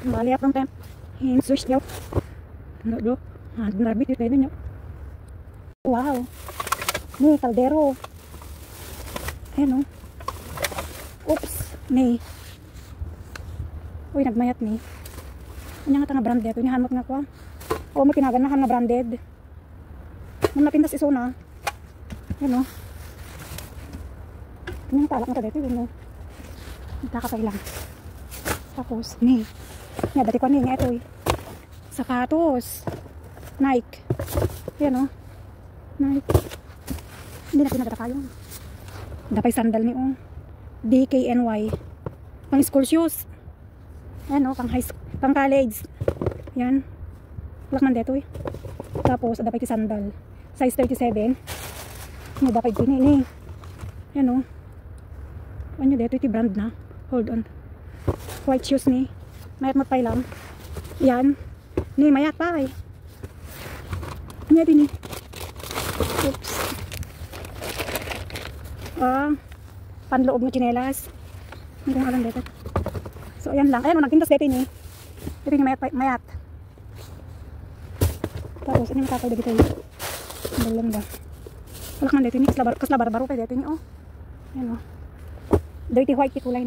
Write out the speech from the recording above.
Bali akong temp. Switch nyo. Ano do? Narbit yung tayo nyo. Wow. Ni, kaldero. Ayan o. Oops. Ni. Uy, nagmayat ni. Ano nga nga branded. Uy, nahanap nga ko. O, may pinaganahan na branded. Nung napintas iso na. Ayan o. Ano nga talak na ito dito. Yun o. Nagkakapay lang. Tapos, ni. Nga, dati ko ni. Nga ito eh. Sapatos. Nike. Ayan o. Nike. Hindi na pinagdata kayo. Dapay sandal ni o. DKNY. Pang school shoes. Ayan o. Pang high school. Pang college. Ayan. Lakman dito eh. Tapos, dapay ti sandal. Size 37. Ano dapay din eh. Ayan o. Ano dito iti brand na. Hold on. White shoes ni. Mayat matpay lang. Yan. Ni mayat pa eh. Ano din eh. Oops. Panloob mo chinelas. Hindi ko alam dito. So ayan lang. Ayan o, nagpintas dito ni. Dito ni mayat. Mayat. Tapos ano yung kakay dito eh. Dalang ba. Walak man dito ni. Kasla barbaro pa dito ni oh. Ayan o. Dirty white kulay.